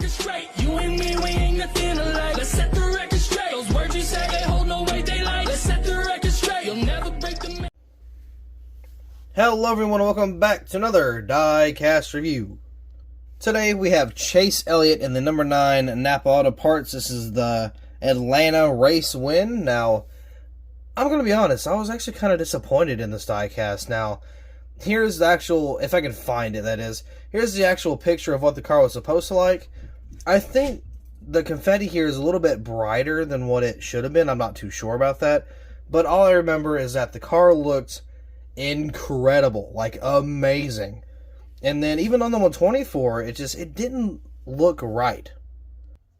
record straight. You and me, we ain't nothing alike. Let's set the record straight. Those words you say, they hold no weight, they like. Let's set the record straight. You'll never break the... Hello everyone, and welcome back to another Diecast review. Today we have Chase Elliott in the number 9 Napa Auto Parts. This is the Atlanta race win. Now, I'm going to be honest, I was actually kind of disappointed in this diecast. Now, here's the actual, if I can find it, that is, here's the actual picture of what the car was supposed to like. I think the confetti here is a little bit brighter than what it should have been. I'm not too sure about that. But all I remember is that the car looked incredible, like amazing. And then even on the 124, it didn't look right.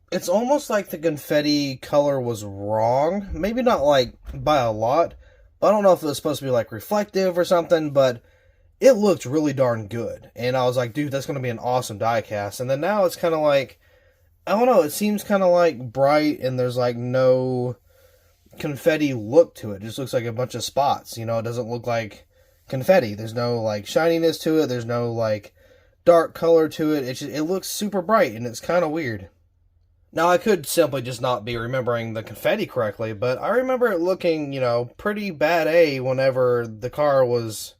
It's almost like the confetti color was wrong. Maybe not like by a lot. I don't know if it was supposed to be like reflective or something, but it looked really darn good. And I was like, dude, that's going to be an awesome diecast. And then now it's kind of like, I don't know, it seems kind of like bright and there's like no confetti look to it. It just looks like a bunch of spots. You know, it doesn't look like confetti. There's no like shininess to it. There's no like dark color to it. It looks super bright and it's kind of weird. Now, I could simply just not be remembering the confetti correctly, but I remember it looking, you know, pretty bad A whenever the car was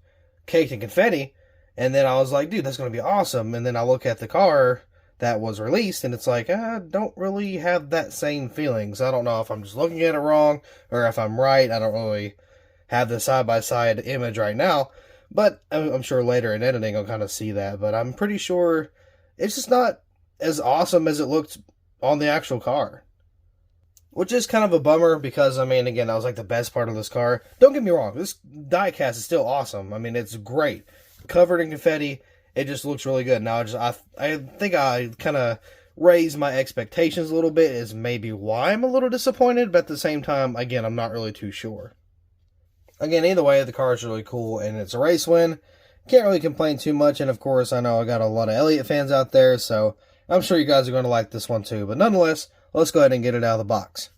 caked in confetti, and then I was like, dude, that's going to be awesome, and then I look at the car that was released, and it's like, I don't really have that same feeling, so I don't know if I'm just looking at it wrong, or if I'm right. I don't really have the side-by-side image right now, but I'm sure later in editing I'll kind of see that, but I'm pretty sure it's just not as awesome as it looked on the actual car. Which is kind of a bummer because, I mean, again, that was like the best part of this car. Don't get me wrong, this diecast is still awesome. I mean, it's great. Covered in confetti, it just looks really good. Now, I think I kind of raised my expectations a little bit, is maybe why I'm a little disappointed, but at the same time, again, I'm not really too sure. Again, either way, the car is really cool, and it's a race win. Can't really complain too much, and of course, I know I got a lot of Elliott fans out there, so I'm sure you guys are going to like this one too. But nonetheless, let's go ahead and get it out of the box.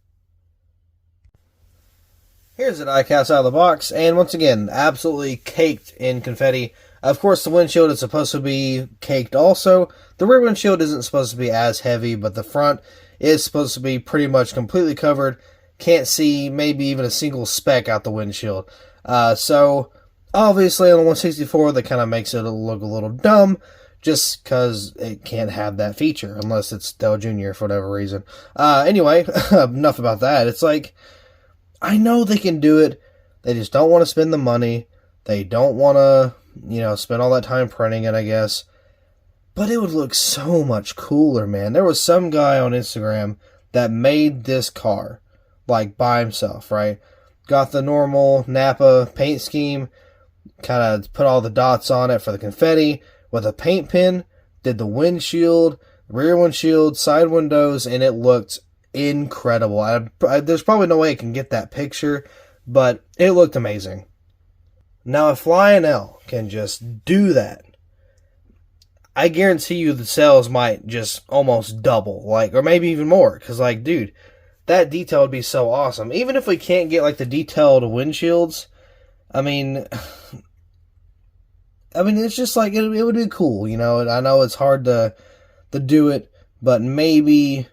Here's the diecast out of the box, and once again, absolutely caked in confetti. Of course, the windshield is supposed to be caked also. The rear windshield isn't supposed to be as heavy, but the front is supposed to be pretty much completely covered. Can't see maybe even a single speck out the windshield. So, obviously, on the 164, that kind of makes it look a little dumb, just because it can't have that feature, unless it's Dell Jr. for whatever reason. Anyway, enough about that. It's like, I know they can do it. They just don't want to spend the money. They don't want to, you know, spend all that time printing it, I guess. But it would look so much cooler, man. There was some guy on Instagram that made this car, like, by himself, right? Got the normal Napa paint scheme, kind of put all the dots on it for the confetti, with a paint pen, did the windshield, rear windshield, side windows, and it looked incredible. There's probably no way I can get that picture, but it looked amazing. Now, if Lionel can just do that, I guarantee you the sales might just almost double, like, or maybe even more, because, like, dude, that detail would be so awesome. Even if we can't get, like, the detailed windshields, I mean, it's just like, it would be cool, you know. I know it's hard to do it, but maybe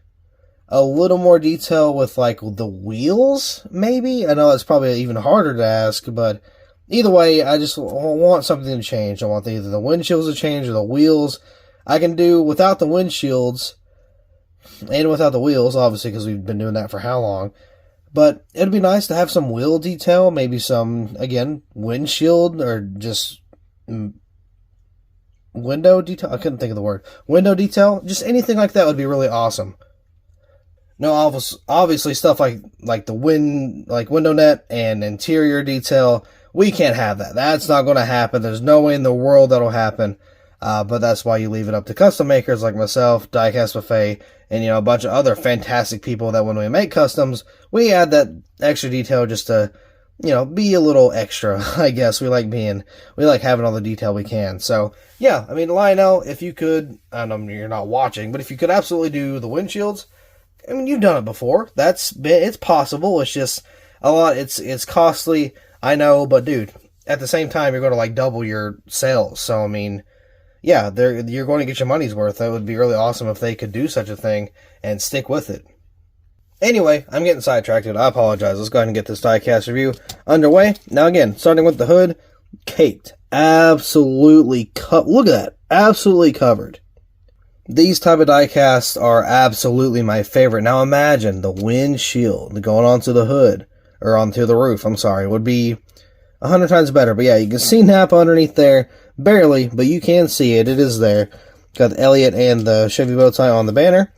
a little more detail with, like, the wheels, maybe? I know it's probably even harder to ask, but either way, I just want something to change. I want either the windshields to change or the wheels. I can do without the windshields and without the wheels, obviously, because we've been doing that for how long. But it'd be nice to have some wheel detail, maybe some, again, windshield or just window detail. I couldn't think of the word. Window detail. Just anything like that would be really awesome. No, obviously stuff like the window net and interior detail, we can't have that. That's not going to happen. There's no way in the world that'll happen. But that's why you leave it up to custom makers like myself, Diecastbuffet, and, you know, a bunch of other fantastic people that when we make customs, we add that extra detail just to, you know, be a little extra, I guess. We like having all the detail we can. So, yeah, I mean, Lionel, if you could, I know you're not watching, but if you could absolutely do the windshields, I mean, you've done it before. It's possible. It's just a lot. It's costly, I know, but dude, at the same time, you're going to like double your sales. So, I mean, yeah, you're going to get your money's worth. That would be really awesome if they could do such a thing and stick with it. Anyway, I'm getting sidetracked. I apologize. Let's go ahead and get this diecast review underway. Now again, starting with the hood, caked. Absolutely look at that. Absolutely covered. These type of diecasts are absolutely my favorite. Now imagine the windshield going onto the hood, or onto the roof, I'm sorry, would be 100 times better. But yeah, you can see Napa underneath there. Barely, but you can see it. It is there. Got the Elliott and the Chevy bow tie on the banner.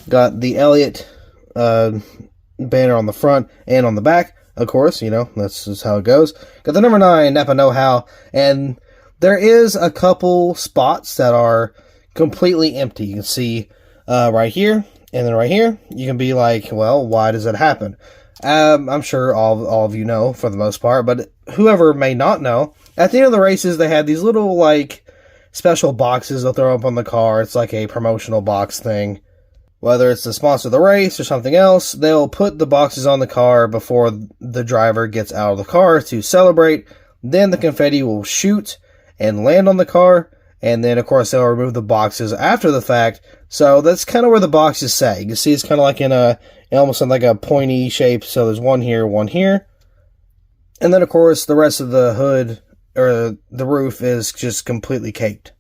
Got the Elliott banner on the front and on the back. Of course, you know, that's just how it goes. Got the number 9 Napa Know-How. And there is a couple spots that are completely empty. You can see right here and then right here. You can be like, well, why does that happen? I'm sure all of you know for the most part, but whoever may not know, at the end of the races, they had these little, like, special boxes they'll throw up on the car. It's like a promotional box thing. Whether it's to sponsor the race or something else, they'll put the boxes on the car before the driver gets out of the car to celebrate. Then the confetti will shoot and land on the car. And then, of course, they'll remove the boxes after the fact. So that's kind of where the boxes say. You can see it's kind of like almost in like a pointy shape. So there's one here, one here. And then, of course, the rest of the hood, or the roof, is just completely caked.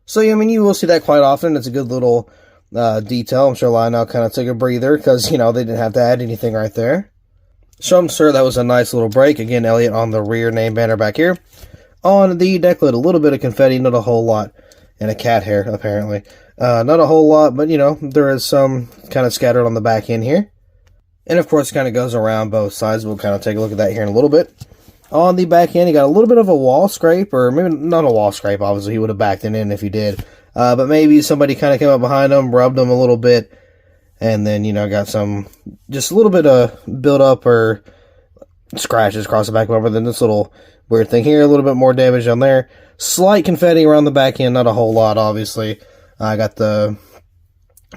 So, I mean, you will see that quite often. It's a good little detail. I'm sure Lionel kind of took a breather because, you know, they didn't have to add anything right there. So I'm sure that was a nice little break. Again, Elliott on the rear name banner back here. On the deck lid, a little bit of confetti, not a whole lot. And a cat hair, apparently. Not a whole lot, but, you know, there is some kind of scattered on the back end here. And, of course, it kind of goes around both sides. We'll kind of take a look at that here in a little bit. On the back end, you got a little bit of a wall scrape, or maybe not a wall scrape, obviously. He would have backed it in if he did. But maybe somebody kind of came up behind him, rubbed him a little bit, and then, you know, got just a little bit of build-up or scratches across the back bumper. Then this little weird thing here, a little bit more damage on there. Slight confetti around the back end, not a whole lot, obviously. I got the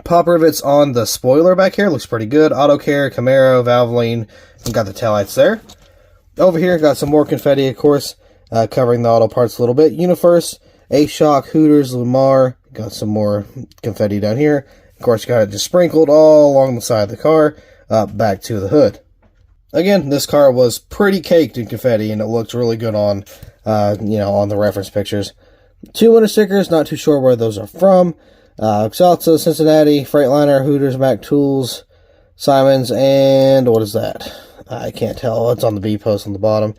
pop rivets on the spoiler back here. Looks pretty good. Auto Care, Camaro, Valvoline, and got the taillights there. Over here, got some more confetti, of course, covering the auto parts a little bit. Universe, A-Shock, Hooters, Lamar. Got some more confetti down here. Of course, got it just sprinkled all along the side of the car, back to the hood. Again, this car was pretty caked in confetti, and it looked really good on, you know, on the reference pictures. 2 winter stickers, not too sure where those are from. Exalta, Cincinnati, Freightliner, Hooters, Mac Tools, Simons, and what is that? I can't tell. It's on the B post on the bottom.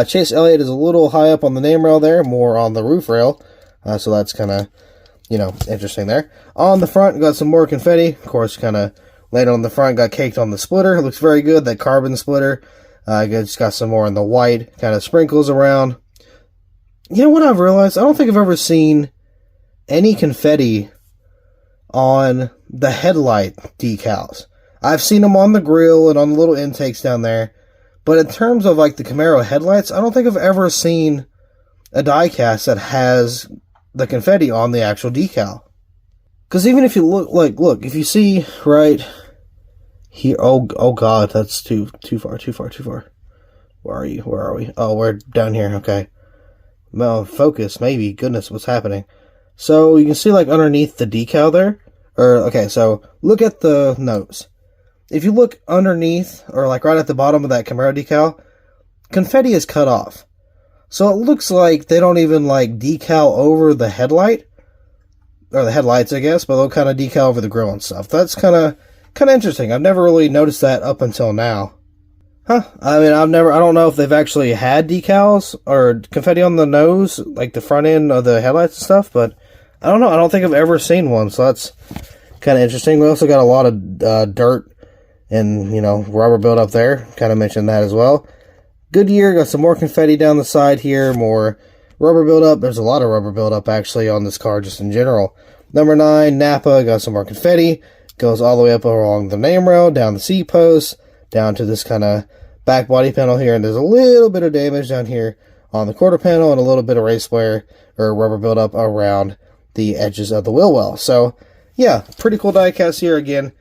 Chase Elliott is a little high up on the name rail there, more on the roof rail. So that's kind of, you know, interesting there. On the front, got some more confetti. Of course, kind of landed on the front, got caked on the splitter. It looks very good, that carbon splitter. Just got some more in the white, kind of sprinkles around. You know what I've realized? I don't think I've ever seen any confetti on the headlight decals. I've seen them on the grill and on the little intakes down there. But in terms of like the Camaro headlights, I don't think I've ever seen a diecast that has the confetti on the actual decal. Because even if you look, if you see right here, oh god, that's too far. Where are we? Oh, we're down here, okay. Well, focus, maybe. Goodness, what's happening? So you can see like underneath the decal there. Okay, so look at the nose. If you look underneath, or like right at the bottom of that Camaro decal, confetti is cut off. So it looks like they don't even like decal over the headlight, or the headlights, I guess, but they'll kind of decal over the grill and stuff. That's kind of interesting. I've never really noticed that up until now. Huh? I mean, I don't know if they've actually had decals or confetti on the nose, like the front end of the headlights and stuff, but I don't know. I don't think I've ever seen one, so that's kind of interesting. We also got a lot of dirt and, you know, rubber buildup there. Kind of mentioned that as well. Goodyear, got some more confetti down the side here, more rubber buildup. There's a lot of rubber buildup actually on this car just in general. Number 9, Napa, got some more confetti. Goes all the way up along the name rail, down the seat post, down to this kind of back body panel here. And there's a little bit of damage down here on the quarter panel and a little bit of race wear or rubber buildup around the edges of the wheel well. So, yeah, pretty cool diecast here again.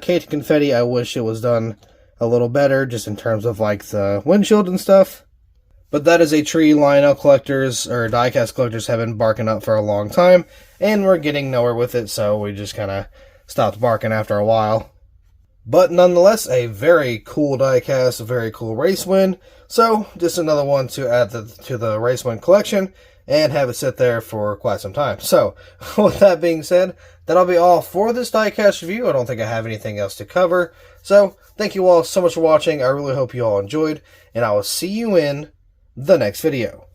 Caked confetti, I wish it was done a little better just in terms of like the windshield and stuff. But that is a tree Lionel collectors, or diecast collectors, have been barking up for a long time, and we're getting nowhere with it, so we just kind of stopped barking after a while. But nonetheless, a very cool diecast, a very cool race win, so just another one to add to the race win collection, and have it sit there for quite some time. So, with that being said, that'll be all for this diecast review. I don't think I have anything else to cover. So, thank you all so much for watching. I really hope you all enjoyed, and I will see you in the next video.